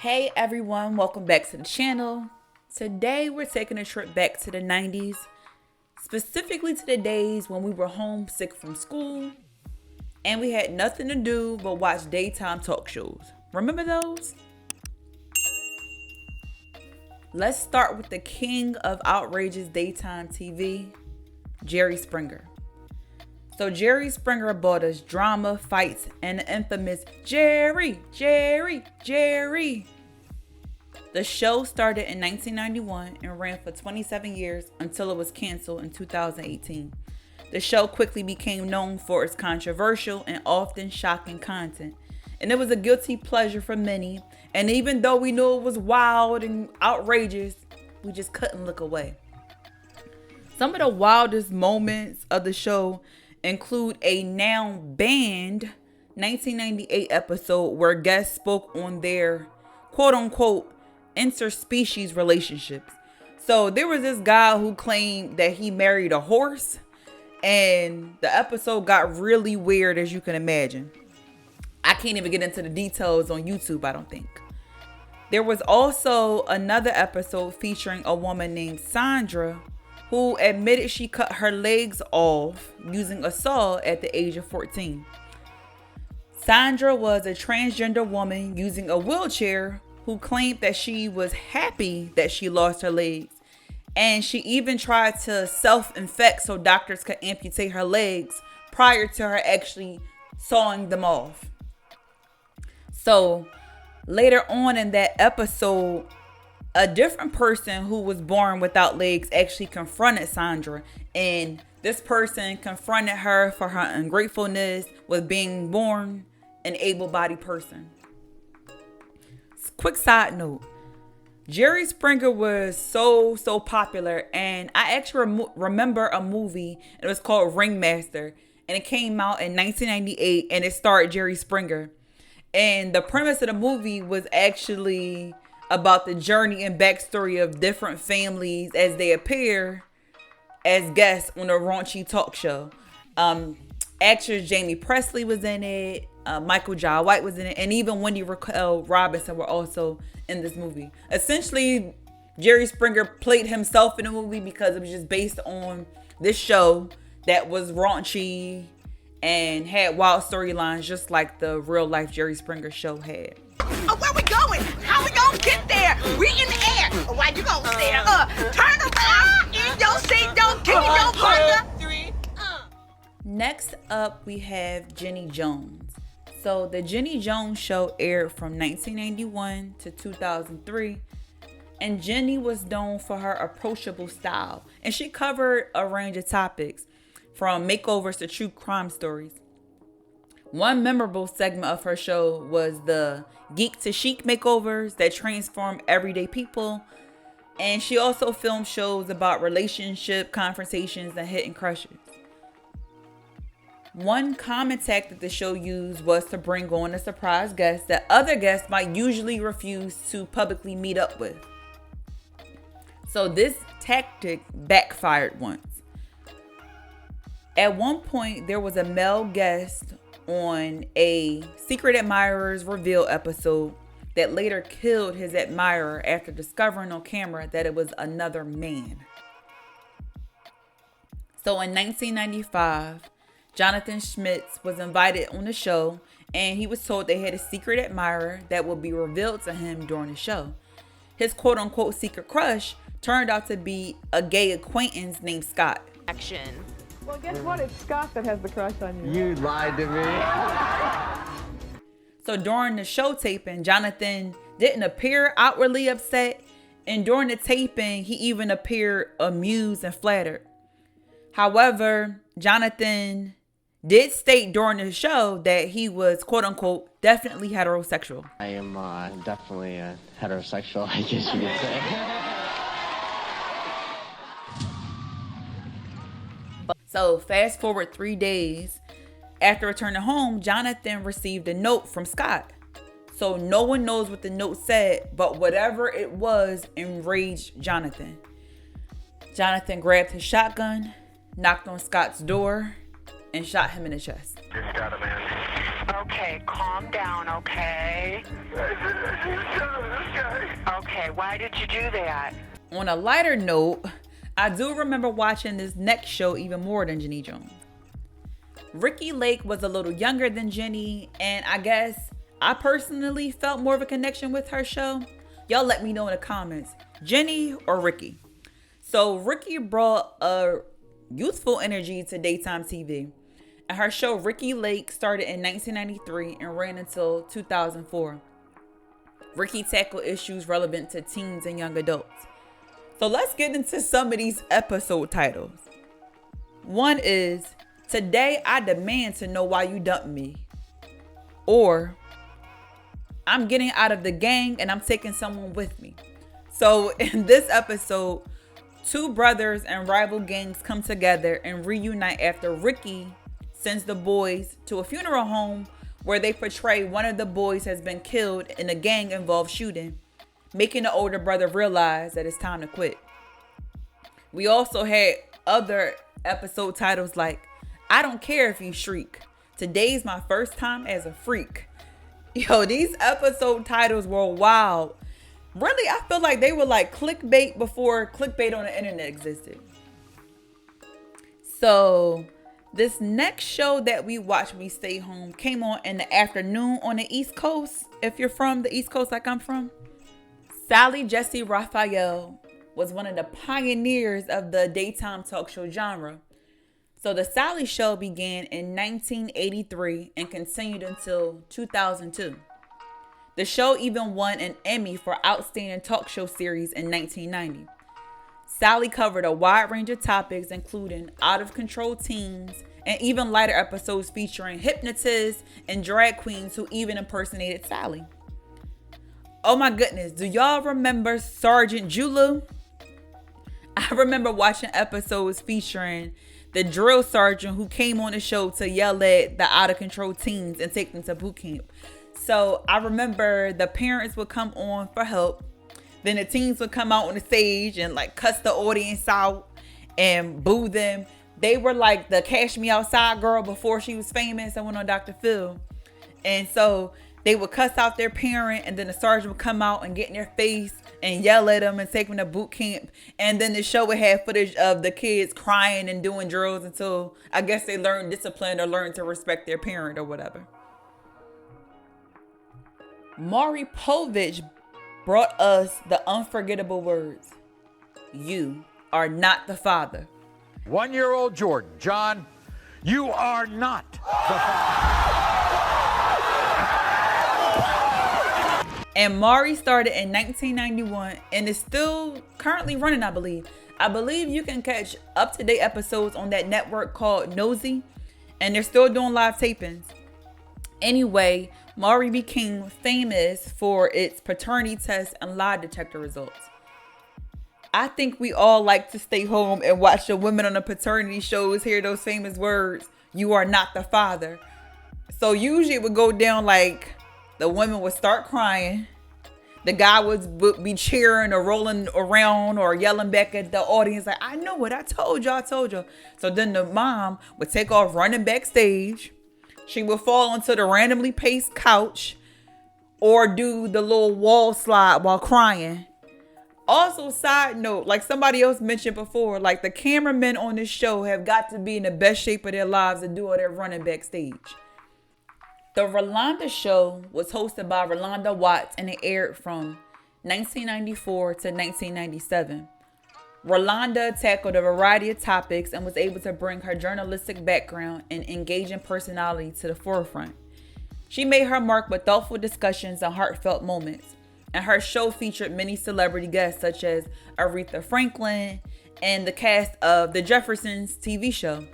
Hey everyone, welcome back to the channel. Today we're taking a trip back to the 90s, specifically to the days when we were homesick from school and we had nothing to do but watch daytime talk shows. Remember those? Let's start with the king of outrageous daytime TV, Jerry Springer. So Jerry Springer brought us drama, fights, and the infamous Jerry. The show started in 1991 and ran for 27 years until it was canceled in 2018. The show quickly became known for its controversial and often shocking content, and it was a guilty pleasure for many. And even though we knew it was wild and outrageous, we just couldn't look away. Some of the wildest moments of the show include a now banned 1998 episode where guests spoke on their quote-unquote interspecies relationships. So there was this guy who claimed that he married a horse, and the episode got really weird, as you can imagine. I can't even get into the details on YouTube, I don't think. There was also another episode featuring a woman named Sandra who admitted she cut her legs off using a saw at the age of 14. Sandra was a transgender woman using a wheelchair who claimed that she was happy that she lost her legs. And she even tried to self-infect so doctors could amputate her legs prior to her actually sawing them off. So later on in that episode, a different person who was born without legs actually confronted Sandra, and this person confronted her for her ungratefulness with being born an able-bodied person. Quick side note, Jerry Springer was so popular, and I actually remember a movie. It was called Ringmaster, and it came out in 1998, and it starred Jerry Springer. And the premise of the movie was actually about the journey and backstory of different families as they appear as guests on a raunchy talk show. Actress Jamie Presley was in it. Michael Jai White was in it. And even Wendy Raquel Robinson were also in this movie. Essentially, Jerry Springer played himself in the movie because it was just based on this show that was raunchy and had wild storylines just like the real life Jerry Springer show had. Oh, where we going? How we gonna get there? We in the air. Oh, why you gonna stare? Turn around in your seat. Don't kick your partner. Next up, we have Jenny Jones. So the Jenny Jones show aired from 1991 to 2003. And Jenny was known for her approachable style. And she covered a range of topics from makeovers to true crime stories. One memorable segment of her show was the Geek to Chic makeovers that transform everyday people. And she also filmed shows about relationship confrontations and hitting crushes. One common tactic the show used was to bring on a surprise guest that other guests might usually refuse to publicly meet up with. So this tactic backfired once. At one point, there was a male guest on a Secret Admirers Reveal episode that later killed his admirer after discovering on camera that it was another man. So in 1995, Jonathan Schmitz was invited on the show, and he was told they had a secret admirer that would be revealed to him during the show. His quote-unquote secret crush turned out to be a gay acquaintance named Scott. Action. Well, guess what? It's Scott that has the crush on you. You lied to me. So during the show taping, Jonathan didn't appear outwardly upset, and during the taping, he even appeared amused and flattered. However, Jonathan did state during the show that he was, quote unquote, definitely heterosexual. I am definitely heterosexual, I guess you could say. So fast forward 3 days. After returning home, Jonathan received a note from Scott. So no one knows what the note said, but whatever it was enraged Jonathan. Jonathan grabbed his shotgun, knocked on Scott's door, and shot him in the chest. Just got a man. Okay, calm down, okay? Okay, why did you do that? On a lighter note, I do remember watching this next show even more than Jenny Jones. Ricki Lake was a little younger than Jenny, and I guess I personally felt more of a connection with her show. Y'all let me know in the comments, Jenny or Ricki. So Ricki brought a youthful energy to daytime TV, and her show Ricki Lake started in 1993 and ran until 2004. Ricki tackled issues relevant to teens and young adults. So let's get into some of these episode titles. One is, Today I Demand to Know Why You Dumped Me. Or, I'm getting out of the gang and I'm taking someone with me. So in this episode, two brothers and rival gangs come together and reunite after Ricki sends the boys to a funeral home where they portray one of the boys has been killed in a gang-involved shooting, making the older brother realize that it's time to quit. We also had other episode titles like, I Don't Care If You Shriek. Today's My First Time as a Freak. Yo, these episode titles were wild. Really, I feel like they were like clickbait before clickbait on the internet existed. So this next show that we watched, We Stay Home, came on in the afternoon on the East Coast. If you're from the East Coast like I'm from. Sally Jessy Raphael was one of the pioneers of the daytime talk show genre. So the Sally Show began in 1983 and continued until 2002. The show even won an Emmy for Outstanding Talk Show Series in 1990. Sally covered a wide range of topics, including out-of-control teens and even lighter episodes featuring hypnotists and drag queens who even impersonated Sally. Oh my goodness, do y'all remember Sergeant Julu? I remember watching episodes featuring the drill sergeant who came on the show to yell at the out-of-control teens and take them to boot camp. So I remember the parents would come on for help. Then the teens would come out on the stage and like cuss the audience out and boo them. They were like the Cash Me Outside girl before she was famous and went on Dr. Phil. And so they would cuss out their parent, and then the sergeant would come out and get in their face and yell at them and take them to boot camp. And then the show would have footage of the kids crying and doing drills until I guess they learned discipline or learned to respect their parent or whatever. Maury Povich brought us the unforgettable words. You are not the father. 1-year-old Jordan, John, you are not the father. And Maury started in 1991 and is still currently running, I believe. I believe you can catch up-to-date episodes on that network called Nosy, and they're still doing live tapings. Anyway, Maury became famous for its paternity test and lie detector results. I think we all like to stay home and watch the women on the paternity shows hear those famous words, you are not the father. So usually it would go down like the women would start crying. The guy would be cheering or rolling around or yelling back at the audience like, I know what I told you. So then the mom would take off running backstage. She would fall onto the randomly placed couch or do the little wall slide while crying. Also, side note, like somebody else mentioned before, like the cameramen on this show have got to be in the best shape of their lives to do all their running backstage. The Rolanda Show was hosted by Rolanda Watts and it aired from 1994 to 1997. Rolanda tackled a variety of topics and was able to bring her journalistic background and engaging personality to the forefront. She made her mark with thoughtful discussions and heartfelt moments, and her show featured many celebrity guests such as Aretha Franklin and the cast of The Jeffersons TV show.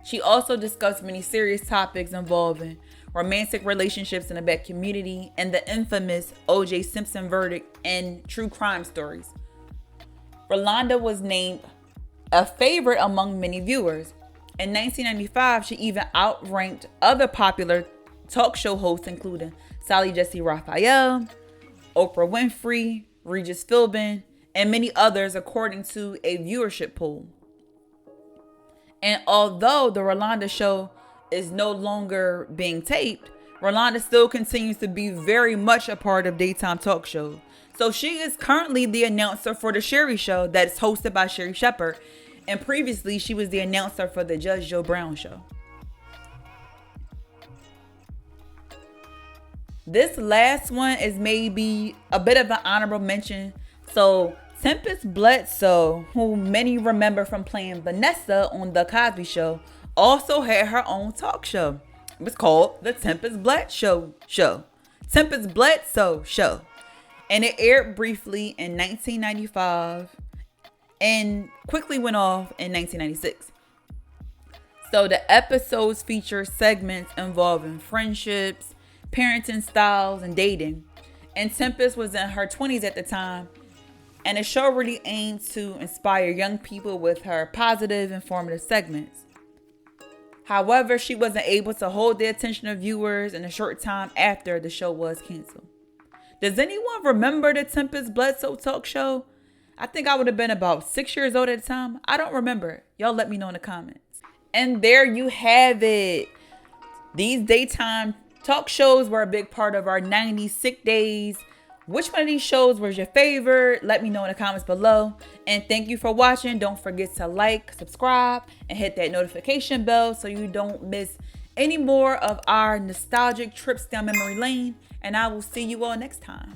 She also discussed many serious topics involving romantic relationships in the Black community and the infamous O.J. Simpson verdict and true crime stories. Rolanda was named a favorite among many viewers. In 1995, she even outranked other popular talk show hosts, including Sally Jessy Raphael, Oprah Winfrey, Regis Philbin, and many others, according to a viewership poll. And although the Rolanda Show is no longer being taped, Rolanda still continues to be very much a part of daytime talk shows. So she is currently the announcer for the Sherri Show that is hosted by Sherri Shepherd. And previously, she was the announcer for the Judge Joe Brown Show. This last one is maybe a bit of an honorable mention. So Tempest Bledsoe, who many remember from playing Vanessa on The Cosby Show, also had her own talk show. It was called The Tempest Bledsoe Show. Tempest Bledsoe Show. And it aired briefly in 1995 and quickly went off in 1996. So the episodes feature segments involving friendships, parenting styles, and dating. And Tempest was in her 20s at the time. And the show really aimed to inspire young people with her positive, informative segments. However, she wasn't able to hold the attention of viewers in a short time after the show was canceled. Does anyone remember the Tempest Bledsoe talk show? I think I would have been about 6 years old at the time. I don't remember. Y'all let me know in the comments. And there you have it. These daytime talk shows were a big part of our 90s sick days. Which one of these shows was your favorite? Let me know in the comments below. And thank you for watching. Don't forget to like, subscribe, and hit that notification bell so you don't miss any more of our nostalgic trips down memory lane. And I will see you all next time.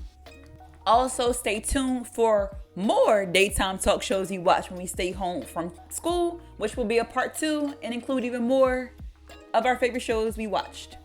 Also, stay tuned for more daytime talk shows you watch when we stay home from school, which will be a part 2 and include even more of our favorite shows we watched.